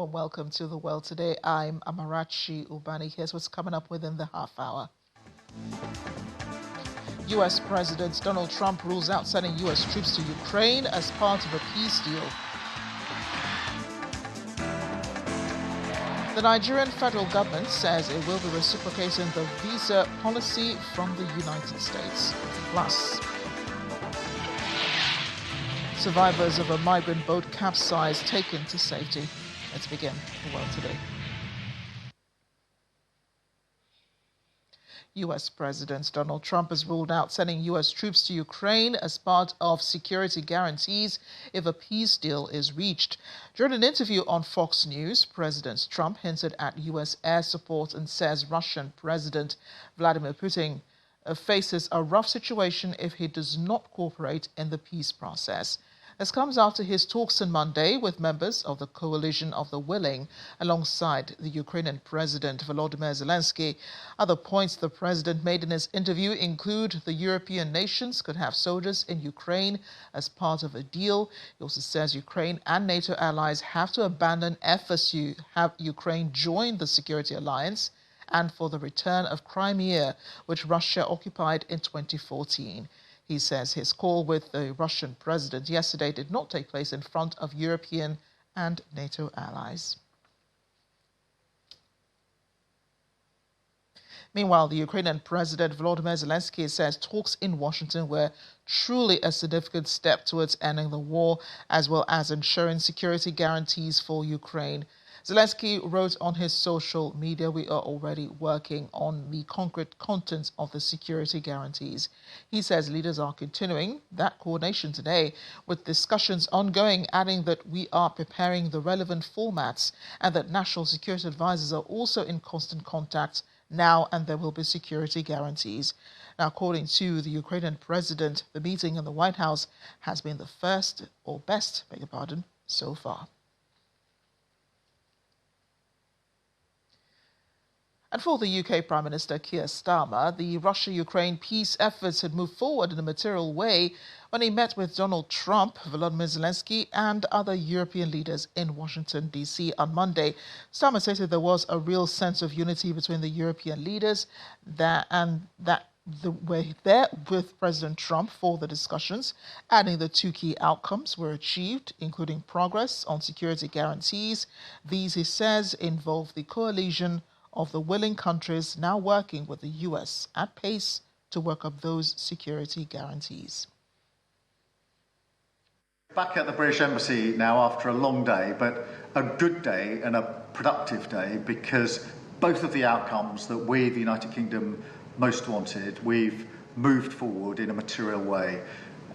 warm welcome to The World Today. I'm Amarachi Ubani. Here's what's coming up within the half hour. U.S. President Donald Trump rules out sending U.S. troops to Ukraine as part of a peace deal. The Nigerian federal government says it will be reciprocating the visa policy from the United States. Plus, survivors of a migrant boat capsized taken to safety. Let's begin The World Today. U.S. President Donald Trump has ruled out sending U.S. troops to Ukraine as part of security guarantees if a peace deal is reached. During an interview on Fox News, President Trump hinted at U.S. air support and says Russian President Vladimir Putin faces a rough situation if he does not cooperate in the peace process. This comes after his talks on Monday with members of the Coalition of the Willing alongside the Ukrainian President Volodymyr Zelensky. Other points the president made in his interview include the European nations could have soldiers in Ukraine as part of a deal. He also says Ukraine and NATO allies have to abandon efforts to have Ukraine join the security alliance and for the return of Crimea, which Russia occupied in 2014. He says his call with the Russian president yesterday did not take place in front of European and NATO allies. Meanwhile, the Ukrainian President Volodymyr Zelensky says talks in Washington were truly a significant step towards ending the war, as well as ensuring security guarantees for Ukraine. Zelensky wrote on his social media, "We are already working on the concrete contents of the security guarantees." He says leaders are continuing that coordination today with discussions ongoing, adding that we are preparing the relevant formats and that national security advisors are also in constant contact now and there will be security guarantees. Now, according to the Ukrainian president, the meeting in the White House has been the best so far. And for the UK Prime Minister Keir Starmer, the Russia-Ukraine peace efforts had moved forward in a material way when he met with Donald Trump, Volodymyr Zelensky and other European leaders in Washington, D.C. on Monday. Starmer stated there was a real sense of unity between the European leaders that were there with President Trump for the discussions, adding the two key outcomes were achieved, including progress on security guarantees. These, he says, involve the coalition of the willing countries now working with the U.S. at pace to work up those security guarantees. Back at the British Embassy now after a long day, but a good day and a productive day, because both of the outcomes that we, the United Kingdom, most wanted, we've moved forward in a material way.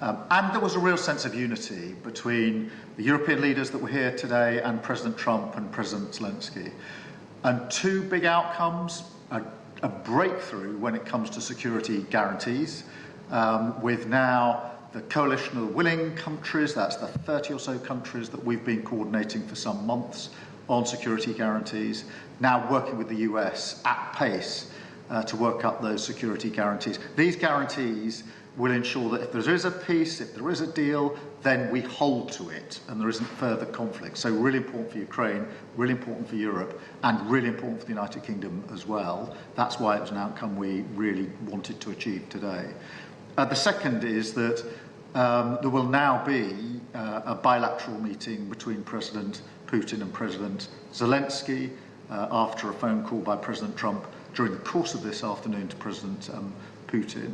And there was a real sense of unity between the European leaders that were here today and President Trump and President Zelensky. And two big outcomes, a breakthrough when it comes to security guarantees, with now the coalition of willing countries, that's the 30 or so countries that we've been coordinating for some months on security guarantees, now working with the US at pace to work up those security guarantees. These guarantees will ensure that if there is a peace, if there is a deal, then we hold to it and there isn't further conflict. So really important for Ukraine, really important for Europe, and really important for the United Kingdom as well. That's why it was an outcome we really wanted to achieve today. The second is that there will now be a bilateral meeting between President Putin and President Zelensky after a phone call by President Trump during the course of this afternoon to President Putin,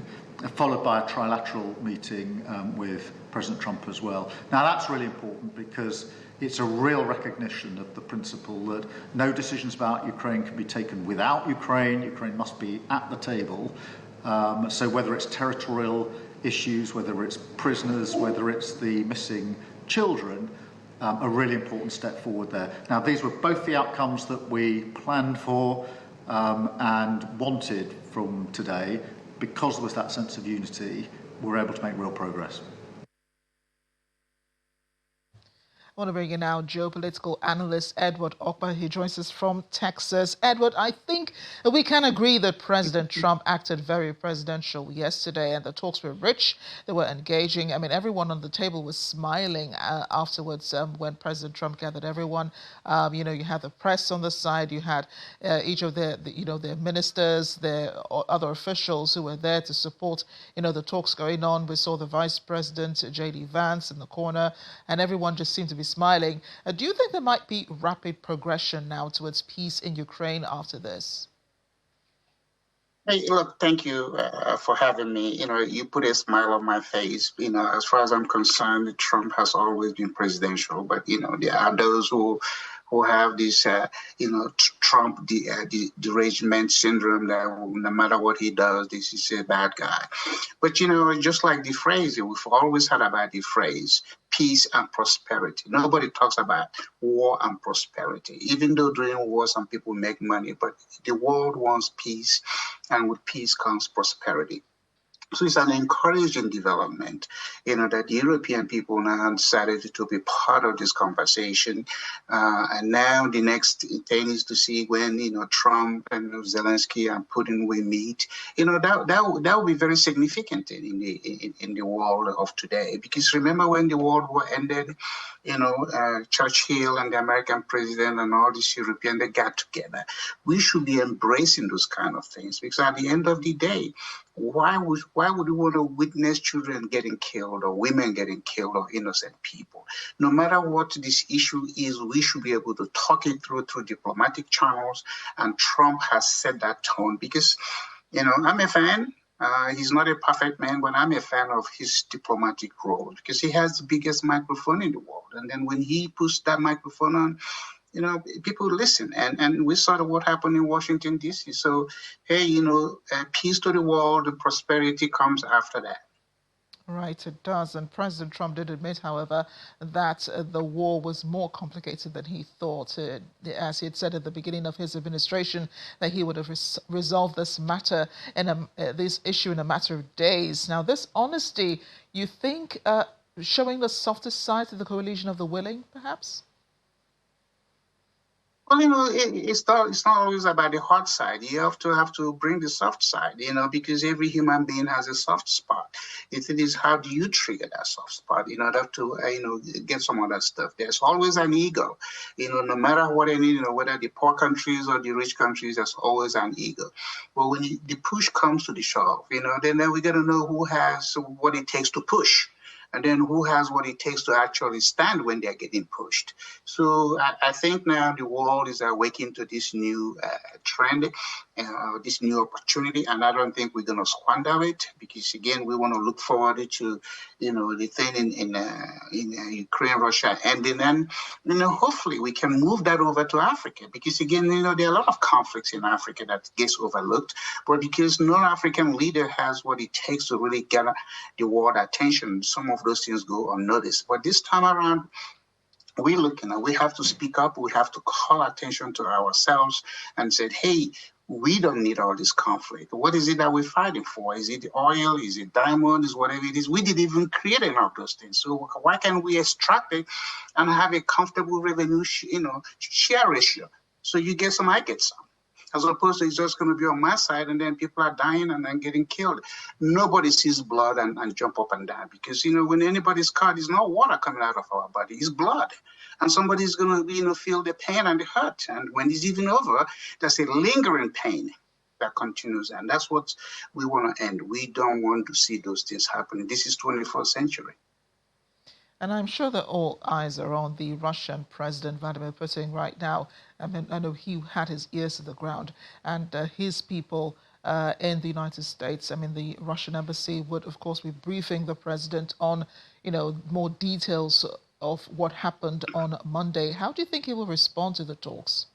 followed by a trilateral meeting with President Trump as well. Now, that's really important because it's a real recognition of the principle that no decisions about Ukraine can be taken without Ukraine. Ukraine must be at the table. So whether it's territorial issues, whether it's prisoners, whether it's the missing children, a really important step forward there. Now, these were both the outcomes that we planned for and wanted from today. Because there was that sense of unity, we're able to make real progress. want to bring in now geopolitical analyst Edward Okpa. He joins us from Texas. Edward, I think we can agree that President Trump acted very presidential yesterday, and the talks were rich. They were engaging. I mean, everyone on the table was smiling afterwards when President Trump gathered everyone. You had the press on the side. You had each of their ministers, their other officials who were there to support, the talks going on. We saw the Vice President, J.D. Vance, in the corner, and everyone just seemed to be smiling. Do you think there might be rapid progression now towards peace in Ukraine after this? Hey, look, thank you for having me. You put a smile on my face. As far as I'm concerned, Trump has always been presidential, but there are those who have this, Trump derangement syndrome that no matter what he does, this is a bad guy. But just like the phrase, we've always had about the phrase peace and prosperity. Nobody talks about war and prosperity, even though during war some people make money, but the world wants peace, and with peace comes prosperity. So it's an encouraging development, that the European people now decided to be part of this conversation. And now the next thing is to see when, Trump and Zelensky and Putin will meet. That will be very significant in the world of today. Because remember when the World War ended, Churchill and the American president and all these Europeans, they got together. We should be embracing those kind of things, because at the end of the day, why would we want to witness children getting killed or women getting killed or innocent people? No matter what this issue is, we should be able to talk it through diplomatic channels, and Trump has set that tone because, I'm a fan. He's not a perfect man, but I'm a fan of his diplomatic role because he has the biggest microphone in the world. And then when he puts that microphone on, people listen, and we saw what happened in Washington, D.C. So, hey, peace to the world, and prosperity comes after that. Right, it does. And President Trump did admit, however, that the war was more complicated than he thought. As he had said at the beginning of his administration, that he would have resolved this matter this issue in a matter of days. Now, this honesty, you think, showing the softer side to the coalition of the willing, perhaps? Well, it's not always about the hot side. You have to bring the soft side, because every human being has a soft spot. It is how do you trigger that soft spot in order to, get some other stuff. There's always an ego, no matter what whether the poor countries or the rich countries, there's always an ego. But when the push comes to the shove, then we got to know who has what it takes to push. And then who has what it takes to actually stand when they're getting pushed. So I think now the world is awakening to this new trend, this new opportunity, and I don't think we're going to squander it because, again, we want to look forward to, the thing in Ukraine, Russia, and then, hopefully we can move that over to Africa because, again, there are a lot of conflicts in Africa that gets overlooked, but because no African leader has what it takes to really gather the world attention, some of those things go unnoticed. But this time around, we have to speak up. We have to call attention to ourselves and say, hey, we don't need all this conflict. What is it that we're fighting for? Is it oil? Is it diamond? Is whatever it is? We didn't even create any of those things. So why can't we extract it and have a comfortable revenue, share ratio? So you get some, I get some. As opposed to it's just going to be on my side and then people are dying and then getting killed. Nobody sees blood and jump up and down because, when anybody's cut, there's no water coming out of our body. It's blood. And somebody's going to, feel the pain and the hurt. And when it's even over, there's a lingering pain that continues. And that's what we want to end. We don't want to see those things happening. This is 21st century. And I'm sure that all eyes are on the Russian President Vladimir Putin right now. I mean, I know he had his ears to the ground, and his people in the United States, I mean, the Russian embassy would, of course, be briefing the president on, more details of what happened on Monday. How do you think he will respond to the talks?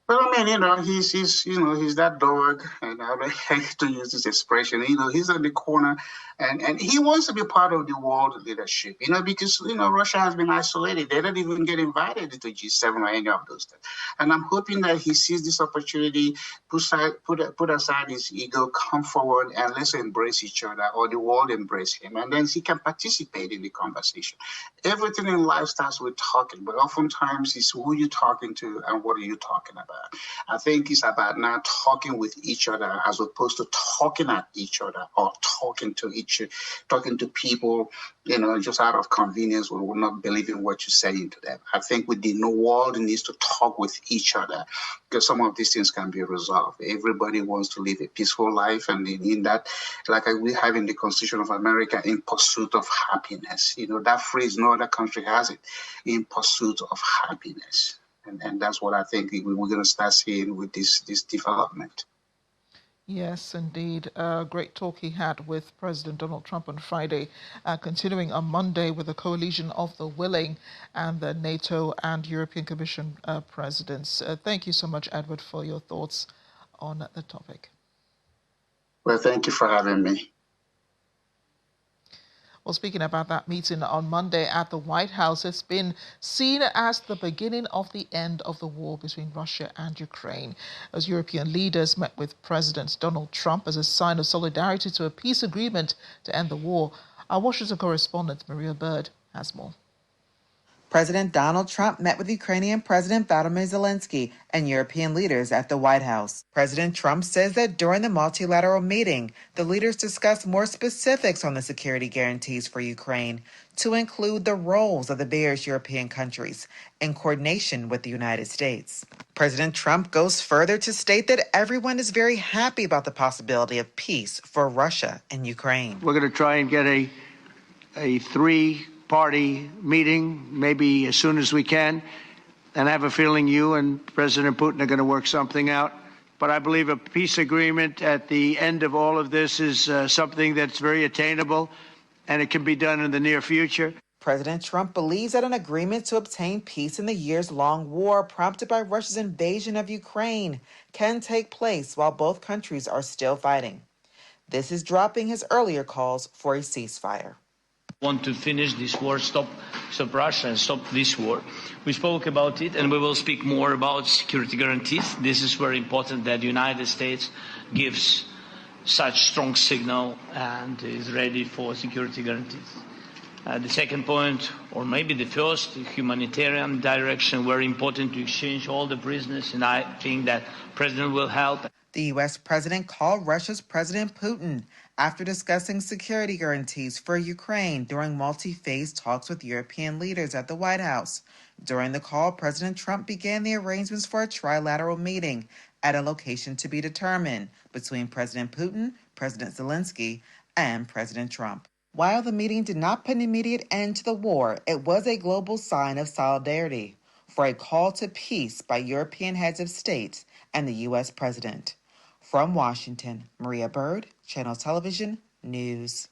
Well, I mean, he's that dog, and I hate to use this expression. He's at the corner, and he wants to be part of the world leadership. Because Russia has been isolated; they don't even get invited to G7 or any of those things. And I'm hoping that he sees this opportunity, put aside his ego, come forward, and let's embrace each other, or the world embrace him, and then he can participate in the conversation. Everything in life starts with talking, but oftentimes it's who you're talking to and what are you talking about. I think it's about now talking with each other as opposed to talking at each other or talking to people, just out of convenience or not believing what you're saying to them. I think the world needs to talk with each other because some of these things can be resolved. Everybody wants to live a peaceful life, and in that, like we have in the Constitution of America, in pursuit of happiness. That phrase, no other country has it, in pursuit of happiness. And that's what I think we're going to start seeing with this development. Yes, indeed. Great talk he had with President Donald Trump on Friday, continuing on Monday with the coalition of the willing and the NATO and European Commission presidents. Thank you so much, Edward, for your thoughts on the topic. Well, thank you for having me. Well, speaking about that meeting on Monday at the White House, it's been seen as the beginning of the end of the war between Russia and Ukraine, as European leaders met with President Donald Trump as a sign of solidarity to a peace agreement to end the war. Our Washington correspondent, Maria Bird, has more. President Donald Trump met with Ukrainian President Volodymyr Zelensky and European leaders at the White House. President Trump says that during the multilateral meeting, the leaders discussed more specifics on the security guarantees for Ukraine, to include the roles of the various European countries in coordination with the United States. President Trump goes further to state that everyone is very happy about the possibility of peace for Russia and Ukraine. We're going to try and get a three-party meeting, maybe as soon as we can, and I have a feeling you and President Putin are going to work something out. But I believe a peace agreement at the end of all of this is something that's very attainable, and it can be done in the near future. President Trump believes that an agreement to obtain peace in the years-long war prompted by Russia's invasion of Ukraine can take place while both countries are still fighting. This is dropping his earlier calls for a ceasefire. Want to finish this war, stop Russia and stop this war. We spoke about it, and we will speak more about security guarantees. This is very important that the United States gives such strong signal and is ready for security guarantees. The second point, or maybe the first, humanitarian direction, very important to exchange all the prisoners, and I think that President will help. The U.S. president called Russia's President Putin after discussing security guarantees for Ukraine during multi-phase talks with European leaders at the White House. During the call, President Trump began the arrangements for a trilateral meeting at a location to be determined between President Putin, President Zelensky, and President Trump. While the meeting did not put an immediate end to the war, it was a global sign of solidarity for a call to peace by European heads of state and the U.S. president. From Washington, Maria Bird, Channel Television News.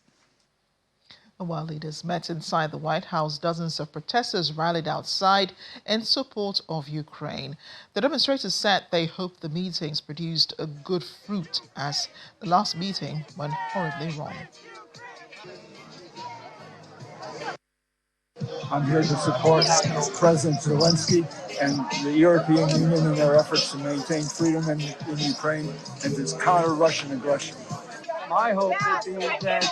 While leaders met inside the White House, dozens of protesters rallied outside in support of Ukraine. The demonstrators said they hoped the meetings produced a good fruit, as the last meeting went horribly wrong. I'm here to support President Zelensky and the European Union in their efforts to maintain freedom in Ukraine and to counter Russian aggression. My hope would be that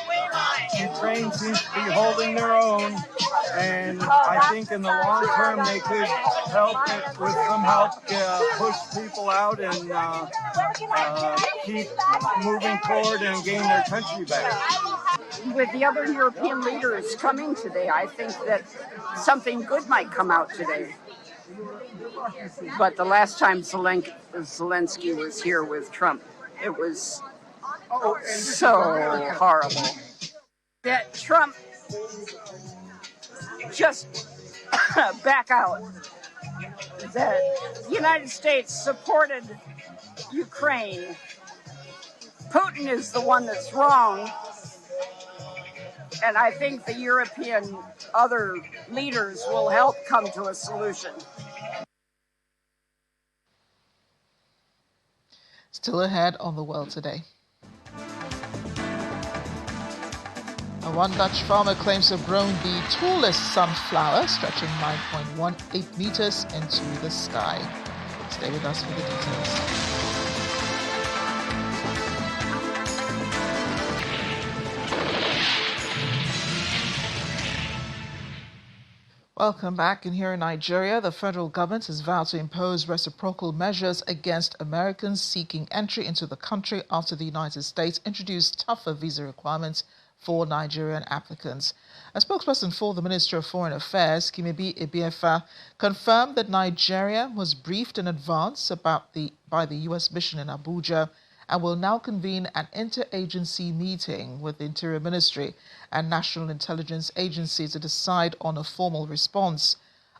Ukraine seems to be holding their own, and I think in the long term they could help with some help push people out and keep moving forward and gain their country back. With the other European leaders coming today, I think that something good might come out today. But the last time Zelensky was here with Trump, it was so horrible. That Trump just back out. That the United States supported Ukraine. Putin is the one that's wrong. And I think the European other leaders will help come to a solution. Still ahead on the world today. One Dutch farmer claims to have grown the tallest sunflower, stretching 9.18 meters into the sky. Stay with us for the details. Welcome back. And here in Nigeria, the federal government has vowed to impose reciprocal measures against Americans seeking entry into the country after the United States introduced tougher visa requirements for Nigerian applicants. A spokesperson for the Ministry of Foreign Affairs, Kimebi Ebiefa, confirmed that Nigeria was briefed in advance by the U.S. mission in Abuja and will now convene an interagency meeting with the Interior Ministry and National Intelligence Agency to decide on a formal response.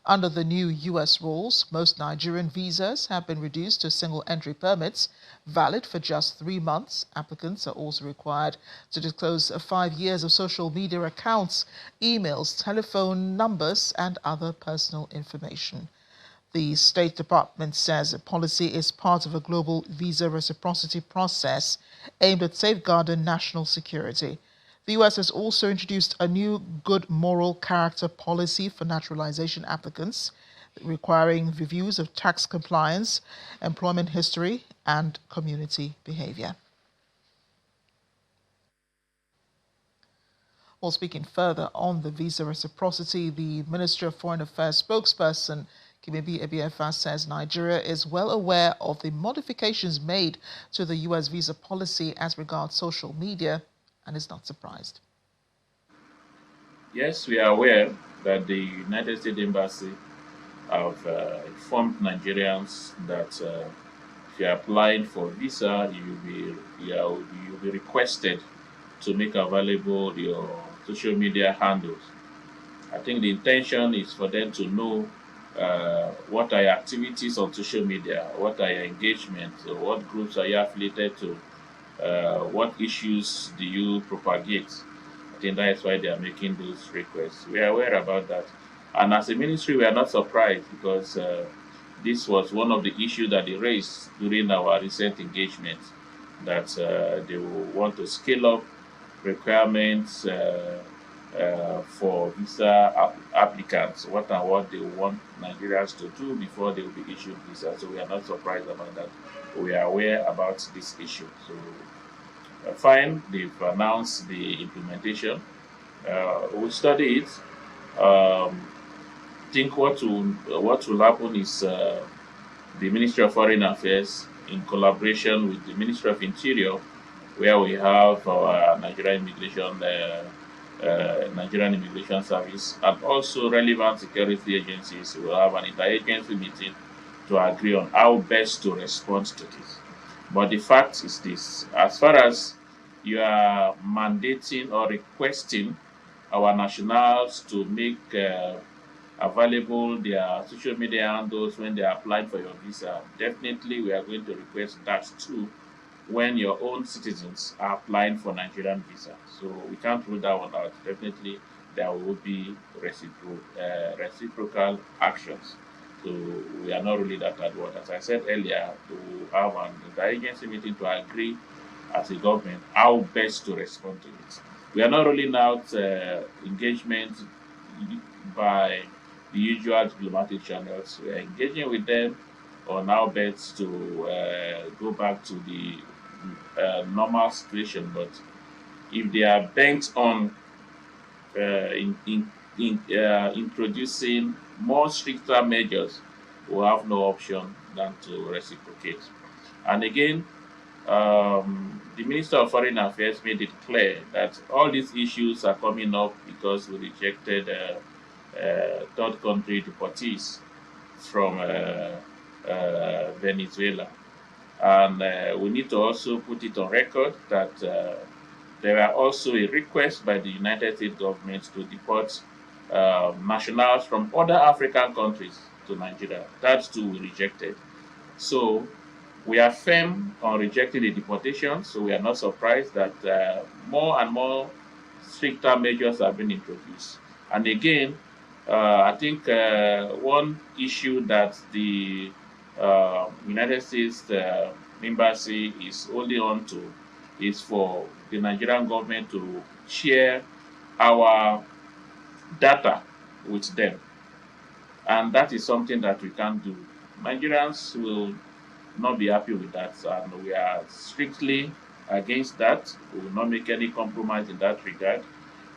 Under the new U.S. rules, most Nigerian visas have been reduced to single entry permits, valid for just 3 months. Applicants are also required to disclose 5 years of social media accounts, emails, telephone numbers, and other personal information. The State Department says the policy is part of a global visa reciprocity process aimed at safeguarding national security. The U.S. has also introduced a new good moral character policy for naturalization applicants, requiring reviews of tax compliance, employment history, and community behavior. Well, speaking further on the visa reciprocity, the Ministry of Foreign Affairs spokesperson Kimebi Ebiefa says Nigeria is well aware of the modifications made to the U.S. visa policy as regards social media and is not surprised. Yes, we are aware that the United States Embassy have informed Nigerians that if you are applying for visa, you'll be requested to make available your social media handles. I think the intention is for them to know what are your activities on social media, what are your engagements, what groups are you affiliated to, what issues do you propagate. I think that is why they are making those requests. We are aware about that. And as a ministry, we are not surprised because this was one of the issues that they raised during our recent engagement, that they will want to scale up requirements for visa applicants, what they want Nigerians to do before they will be issued visa. So we are not surprised about that. We are aware about this issue. So fine, they've announced the implementation. We'll study it. I think what will happen is the Ministry of Foreign Affairs, in collaboration with the Ministry of Interior, where we have our Nigerian Immigration Service, and also relevant security agencies, will have an interagency meeting to agree on how best to respond to this. But the fact is this: as far as you are mandating or requesting our nationals to make available their social media handles when they apply for your visa, definitely we are going to request that too when your own citizens are applying for Nigerian visa. So we can't rule that one out. Definitely there will be reciprocal actions. So we are not really that at what. As I said earlier, to have an interagency meeting to agree as a government how best to respond to it. We are not rolling out engagement by the usual diplomatic channels. We are engaging with them on how best to go back to the normal situation. But if they are bent on introducing more stricter measures, we have no option than to reciprocate. And again, the Minister of Foreign Affairs made it clear that all these issues are coming up because we rejected third country deportees from Venezuela. And we need to also put it on record that there are also a request by the United States government to deport nationals from other African countries to Nigeria. That too we rejected. So we are firm on rejecting the deportation, so we are not surprised that more and more stricter measures have been introduced. And again, I think one issue that the United States embassy is only on to is for the Nigerian government to share our data with them. And that is something that we can't do. Nigerians will not be happy with that, and we are strictly against that. We will not make any compromise in that regard.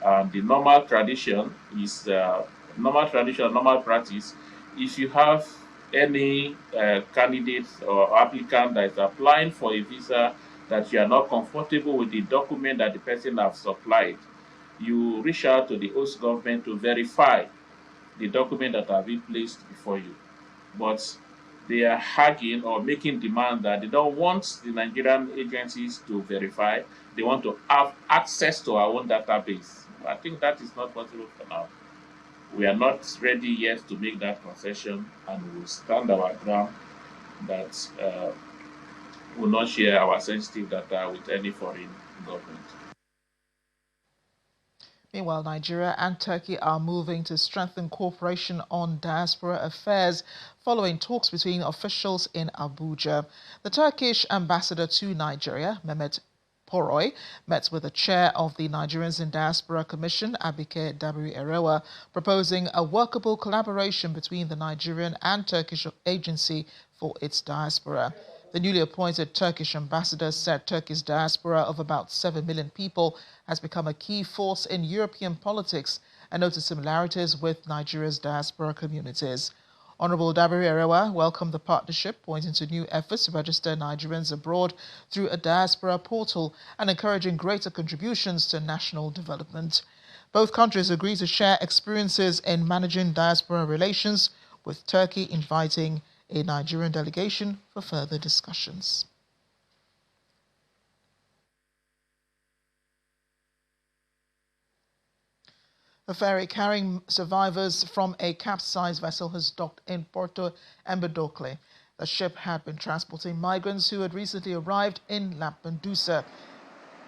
The normal tradition is normal practice. If you have any candidate or applicant that is applying for a visa that you are not comfortable with the document that the person has supplied, you reach out to the host government to verify the document that have been placed before you. But they are hagging or making demand that they don't want the Nigerian agencies to verify. They want to have access to our own database. I think that is not possible for now. We are not ready yet to make that concession, and we will stand our ground that we will not share our sensitive data with any foreign government. Meanwhile, Nigeria and Turkey are moving to strengthen cooperation on diaspora affairs following talks between officials in Abuja. The Turkish ambassador to Nigeria, Mehmet Poroy, met with the chair of the Nigerians in Diaspora Commission, Abike Dabiri-Erewa, proposing a workable collaboration between the Nigerian and Turkish agency for its diaspora. The newly appointed Turkish ambassador said Turkey's diaspora of about 7 million people has become a key force in European politics and noted similarities with Nigeria's diaspora communities. Honorable Dabiri-Erewa welcomed the partnership, pointing to new efforts to register Nigerians abroad through a diaspora portal and encouraging greater contributions to national development. Both countries agreed to share experiences in managing diaspora relations, with Turkey inviting a Nigerian delegation for further discussions. A ferry carrying survivors from a capsized vessel has docked in Porto Empedocle. The ship had been transporting migrants who had recently arrived in Lampedusa.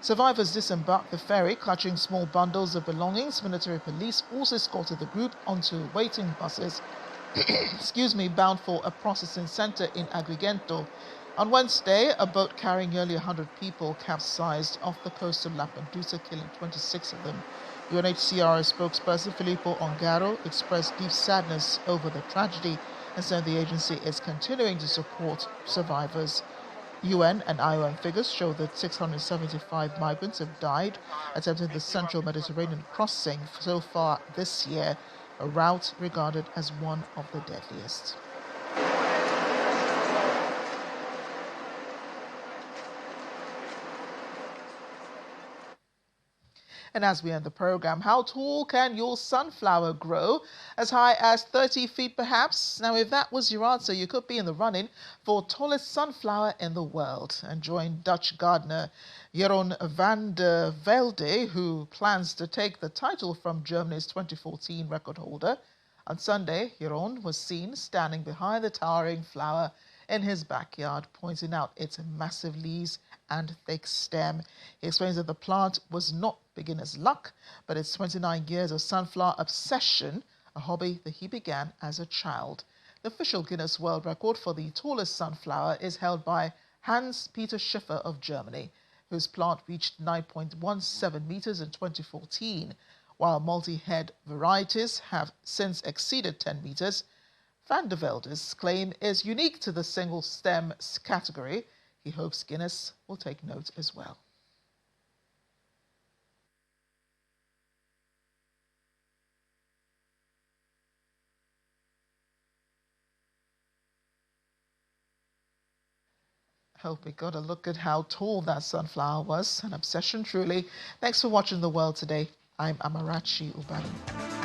Survivors disembarked the ferry, clutching small bundles of belongings. Military police also escorted the group onto waiting buses bound for a processing center in Agrigento. On Wednesday, a boat carrying nearly 100 people capsized off the coast of Lampedusa, killing 26 of them. UNHCR spokesperson Filippo Ongaro expressed deep sadness over the tragedy and said the agency is continuing to support survivors. UN and IOM figures show that 675 migrants have died attempting the central Mediterranean crossing so far this year, a route regarded as one of the deadliest. And as we end the program, how tall can your sunflower grow? As high as 30 feet, perhaps? Now, if that was your answer, you could be in the running for tallest sunflower in the world and join Dutch gardener Jeroen van der Velde, who plans to take the title from Germany's 2014 record holder. On Sunday, Jeroen was seen standing behind the towering flower in his backyard, pointing out its massive leaves and thick stem. He explains that the plant was not beginner's luck, but it's 29 years of sunflower obsession, a hobby that he began as a child. The official Guinness World Record for the tallest sunflower is held by Hans-Peter Schiffer of Germany, whose plant reached 9.17 meters in 2014, while multi-head varieties have since exceeded 10 meters. Van der Velde's claim is unique to the single stem category. He hopes Guinness will take note as well. Hope we got a look at how tall that sunflower was. An obsession truly. Thanks for watching The World Today. I'm Amarachi Ubali.